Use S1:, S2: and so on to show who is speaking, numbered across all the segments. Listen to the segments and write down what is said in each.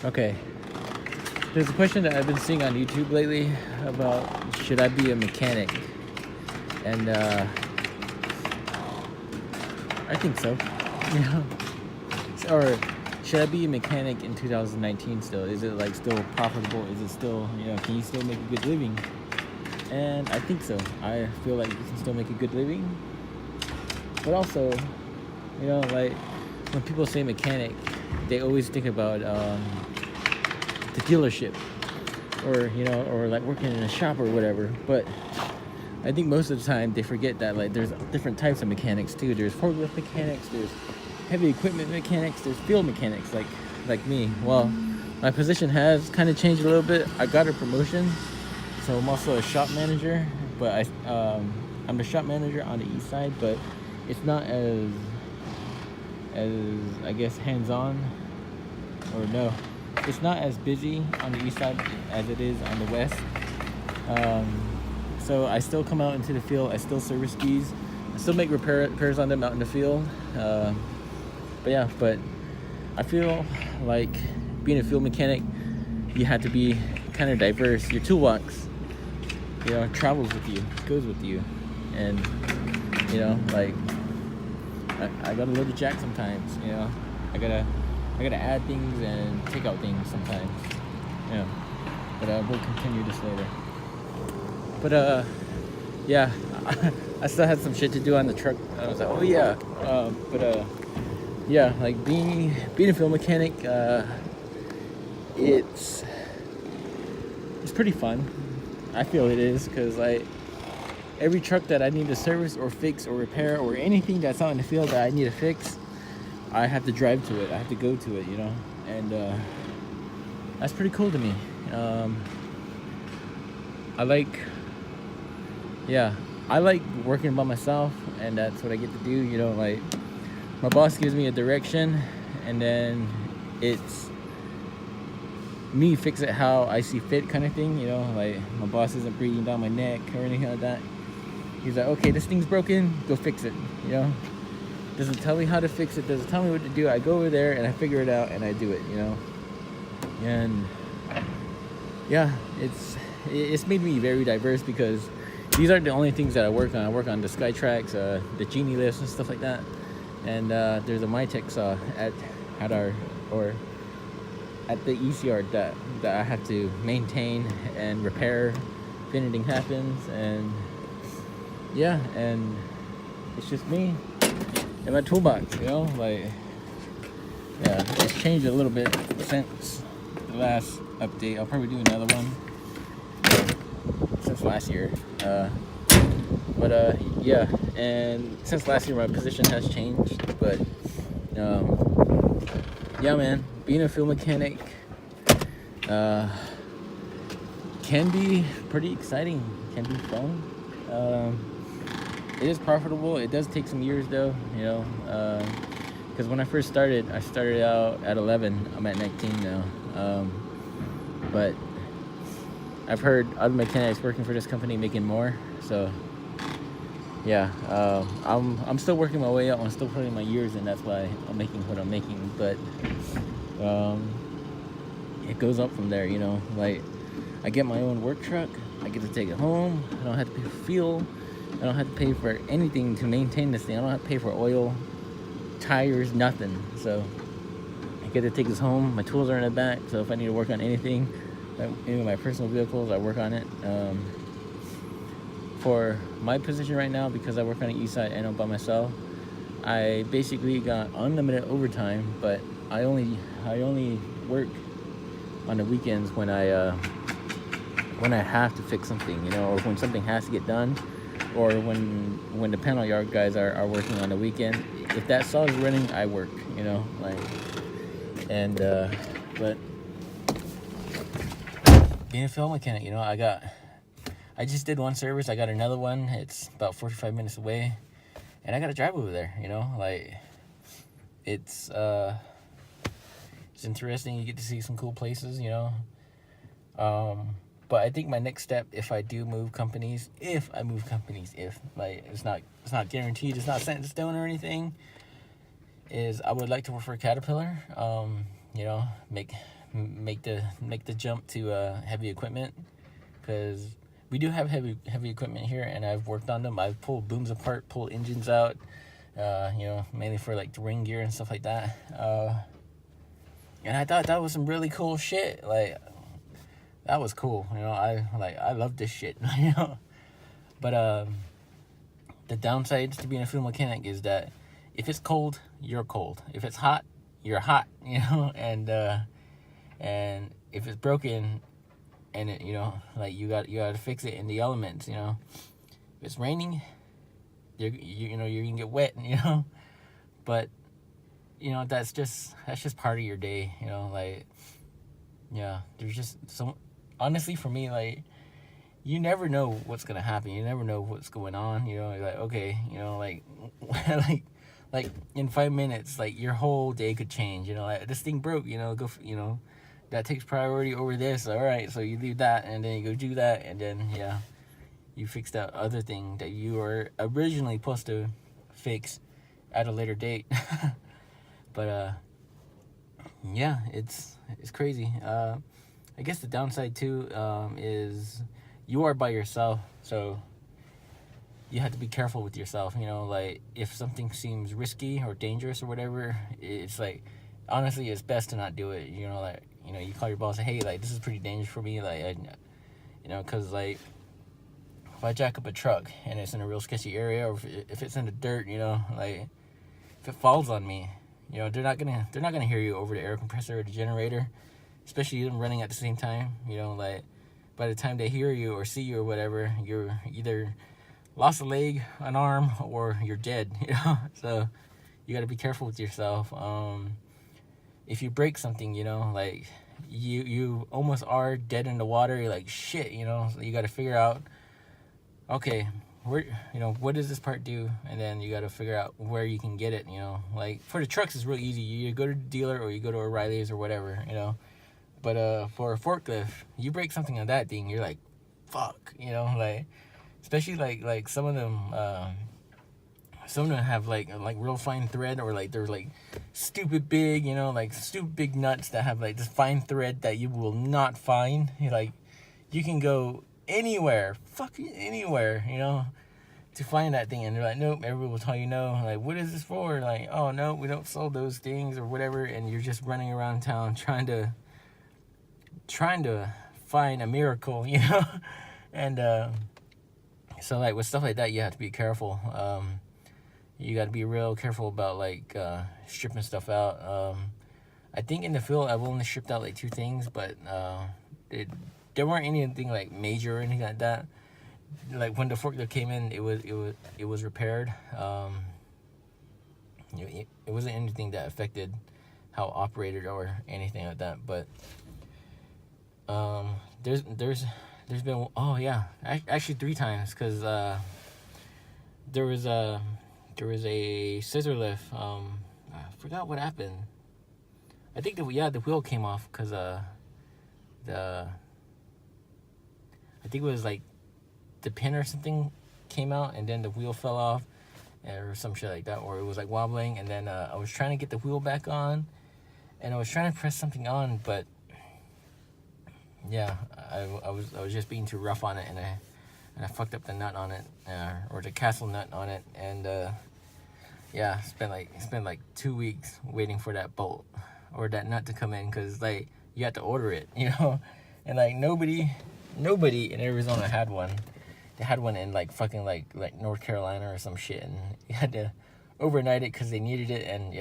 S1: Okay. There's a question that I've been seeing on YouTube lately about should I be a mechanic? And I think so. Yeah. Or should I be a mechanic in 2019 still? Is it like still profitable? Is it still, can you still make a good living? And I think so. I feel like you can still make a good living. But also, like when people say mechanic, they always think about the dealership or like working in a shop or whatever. But I think most of the time they forget that like there's different types of mechanics too. There's forklift mechanics, there's heavy equipment mechanics, there's field mechanics like me. Well, my position has kind of changed a little bit. I got a promotion, so I'm also a shop manager, but I'm the shop manager on the east side, but it's not as I guess hands-on, or no, it's not as busy on the east side as it is on the west. So I still come out into the field, I still service skis, I still make repairs on them out in the field. But I feel like being a field mechanic, you have to be kind of diverse. Your toolbox, travels with you, goes with you, and like I gotta load the jack sometimes. I gotta add things and take out things sometimes. But we'll continue this later. But yeah, I still had some shit to do on the truck. I was like, oh yeah. Yeah, like being a field mechanic, it's pretty fun. I feel it is, because like every truck that I need to service or fix or repair or anything that's out in the field that I need to fix, I have to drive to it. I have to go to it, and that's pretty cool to me. I like working by myself, and that's what I get to do. Like my boss gives me a direction, and then it's me fix it how I see fit, kind of thing. Like my boss isn't breathing down my neck or anything like that. He's like, okay, this thing's broken, go fix it. Doesn't tell me how to fix it, doesn't tell me what to do. I go over there and I figure it out and I do it. And yeah, it's made me very diverse, because these aren't the only things that I work on. I work on the Skytrax, the Genie lifts and stuff like that. And there's a Mytech saw at the ECR that I have to maintain and repair if anything happens. And yeah, and it's just me and my toolbox. Like, yeah, it's changed a little bit since the last update. I'll probably do another one since last year. Yeah, and since last year my position has changed. But yeah, man, being a field mechanic can be pretty exciting, can be fun. It is profitable. It does take some years though, because when I first started, I started out at 11. I'm at 19 now. But I've heard other mechanics working for this company making more. So yeah, I'm still working my way up. I'm still putting my years in. That's why I'm making what I'm making. But it goes up from there. Like I get my own work truck. I get to take it home. I don't have to pay for fuel. I don't have to pay for anything to maintain this thing. I don't have to pay for oil, tires, nothing. So I get to take this home. My tools are in the back. So if I need to work on anything, any of my personal vehicles, I work on it. For my position right now, because I work on the east side and I'm by myself, I basically got unlimited overtime, but I only work on the weekends when I have to fix something, or when something has to get done, or when the panel yard guys are working on the weekend. If that saw is running, I work, but being a field mechanic, I just did one service. I got another one. It's about 45 minutes away, and I got to drive over there. Like it's interesting. You get to see some cool places. But I think my next step, if I move companies, it's not guaranteed, it's not set in stone or anything, is I would like to work for Caterpillar. Make make the jump to heavy equipment, because we do have heavy equipment here, and I've worked on them. I've pulled booms apart, pulled engines out, mainly for like the ring gear and stuff like that. And I thought that was some really cool shit. Like, that was cool. I love this shit. But the downsides to being a fuel mechanic is that if it's cold, you're cold. If it's hot, you're hot. And if it's broken, and it, you got to fix it in the elements. If it's raining, you're gonna get wet. But that's just part of your day. There's just so, honestly, for me, like, you never know what's gonna happen. You never know what's going on. Like, okay, like in 5 minutes, like, your whole day could change. Like, this thing broke. That takes priority over this. All right, so you leave that, and then you go do that, and then you fix that other thing that you were originally supposed to fix at a later date. But it's crazy. I guess the downside too is you are by yourself, so you have to be careful with yourself. Like, if something seems risky or dangerous or whatever, it's like, honestly, it's best to not do it. You call your boss, hey, like, this is pretty dangerous for me, like, because, like, if I jack up a truck and it's in a real sketchy area, or if it's in the dirt, like, if it falls on me, they're not gonna hear you over the air compressor or the generator, especially them running at the same time. Like, by the time they hear you or see you or whatever, you're either lost a leg, an arm, or you're dead. So you got to be careful with yourself. If you break something, like, you almost are dead in the water. You're like, shit. So you got to figure out, okay, where, what does this part do? And then you got to figure out where you can get it. Like, for the trucks, it's really easy. You go to the dealer or you go to O'Reilly's or whatever. But for a forklift, you break something on that thing, you're like, fuck. Like, especially like some of them have like real fine thread, or like they're like stupid big, like stupid big nuts that have like this fine thread that you will not find. Like, you can go anywhere, fucking anywhere, to find that thing, and they're like, nope, everyone will tell you no. Like, what is this for? Like, oh no, we don't sell those things or whatever, and you're just running around town trying to find a miracle, and so, like, with stuff like that, you have to be careful. You got to be real careful about, like, stripping stuff out. I think in the field I've only stripped out like 2 things, but there weren't anything like major or anything like that. Like, when the forklift came in, it was repaired. It wasn't anything that affected how it operated or anything like that. But there's been, actually 3 times, because there was a scissor lift. I forgot what happened. I think the wheel came off, because I think it was like the pin or something came out, and then the wheel fell off, or some shit like that, or it was like wobbling, and then I was trying to get the wheel back on, and I was trying to press something on, but I was just being too rough on it, and I fucked up the nut on it, or the castle nut on it, and spent like 2 weeks waiting for that bolt or that nut to come in, because, like, you had to order it, and like nobody in Arizona had one. They had one in like fucking like North Carolina or some shit, and you had to overnight it because they needed it. And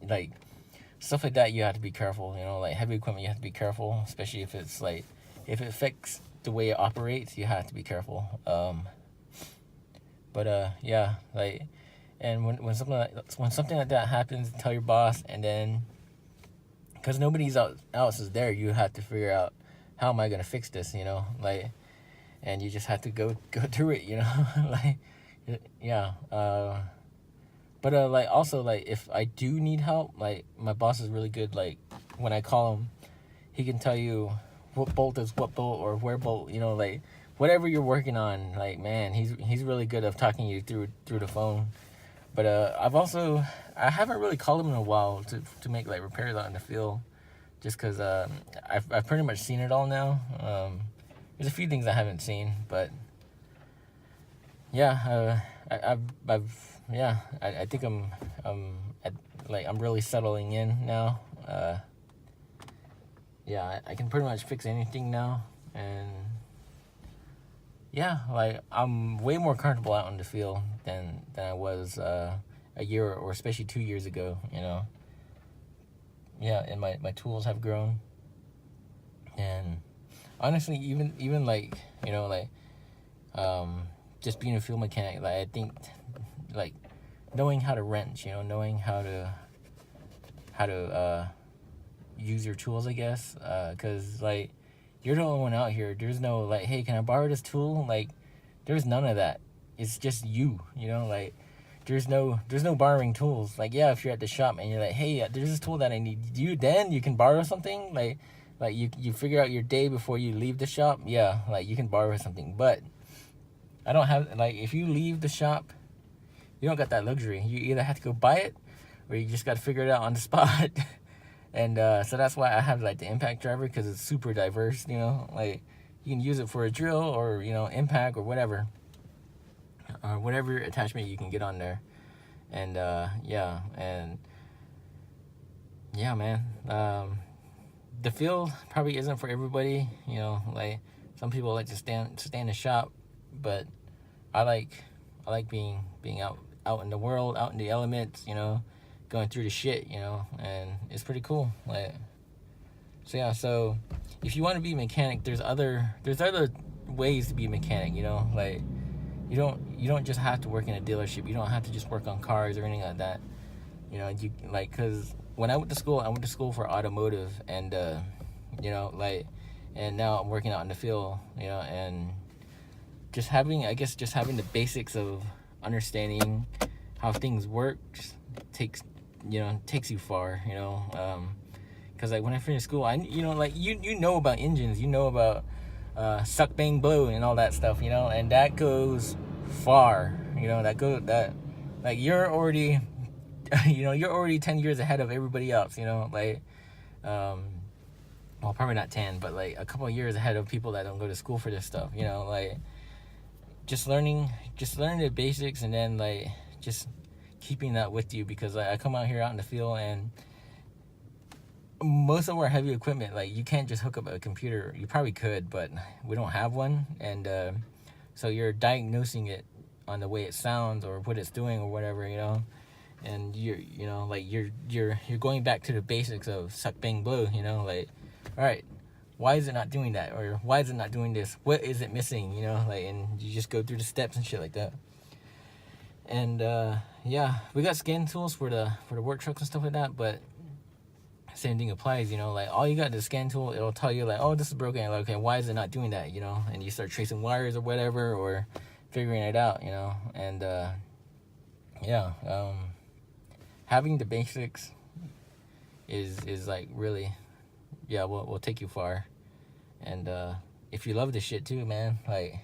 S1: like stuff like that, you have to be careful. Like heavy equipment, you have to be careful, especially if it's like, if it affects the way it operates, you have to be careful. Like, and when something like that happens, tell your boss, and then, because nobody's else is there, you have to figure out, how am I gonna fix this? Like, and you just have to go through it. Like, but like, also, like, if I do need help, like, my boss is really good. Like, when I call him, he can tell you what bolt is what bolt, or where bolt, like whatever you're working on. Like, man, he's really good at talking you through the phone. But I haven't really called him in a while to make like repairs out in the field, just because I've pretty much seen it all now. There's a few things I haven't seen, but yeah, I think I'm really settling in now. Yeah, I can pretty much fix anything now, and yeah, like I'm way more comfortable out in the field than I was a year or especially 2 years ago. Yeah, and my tools have grown, and honestly, even like just being a field mechanic, like I think like knowing how to wrench, knowing how to use your tools, I guess, because like you're the only one out here. There's no like, hey, can I borrow this tool? Like, there's none of that. It's just you, like there's no borrowing tools. Like, yeah, if you're at the shop and you're like, hey, there's this tool that I need, you can borrow something. Like you figure out your day before you leave the shop. Yeah, like you can borrow something, but I don't have, like, if you leave the shop, you don't got that luxury. You either have to go buy it or you just got to figure it out on the spot. And so that's why I have like the impact driver, because it's super diverse. Like you can use it for a drill or impact or whatever attachment you can get on there. And yeah man, the field probably isn't for everybody. Like some people like to stay in the shop, but I like being out in the world, out in the elements, going through the shit, and it's pretty cool. Like, so if you want to be a mechanic, there's other ways to be a mechanic. Like you don't just have to work in a dealership. You don't have to just work on cars or anything like that. You like, because when I went to school for automotive, and and now I'm working out in the field, and just having the basics of understanding how things work takes you far. Because like when I finished school, I about engines, about suck, bang, blow and all that stuff, and that goes far. Like you're already you're already 10 years ahead of everybody else. Like well, probably not 10, but like a couple of years ahead of people that don't go to school for this stuff. Like just learning the basics, and then like just keeping that with you, because I come out here out in the field, and most of our heavy equipment, like you can't just hook up a computer. You probably could, but we don't have one, and so you're diagnosing it on the way it sounds or what it's doing or whatever, and you're going back to the basics of suck, bang, blow, like, all right, why is it not doing that, or why is it not doing this, what is it missing, like, and you just go through the steps and shit like that. And yeah, we got scan tools for the work trucks and stuff like that, but same thing applies. Like all you got the scan tool, it'll tell you like, oh, this is broken. Like, okay, why is it not doing that? And you start tracing wires or whatever, or figuring it out. And having the basics is like really, will take you far. And if you love this shit too, man, like,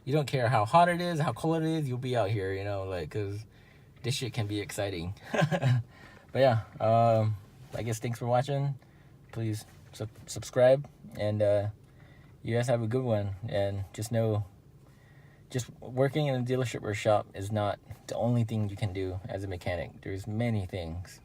S1: you don't care how hot it is, how cold it is, you'll be out here, like, because this shit can be exciting. But yeah, I guess thanks for watching. Please subscribe, and you guys have a good one. And just know, just working in a dealership or shop is not the only thing you can do as a mechanic. There's many things.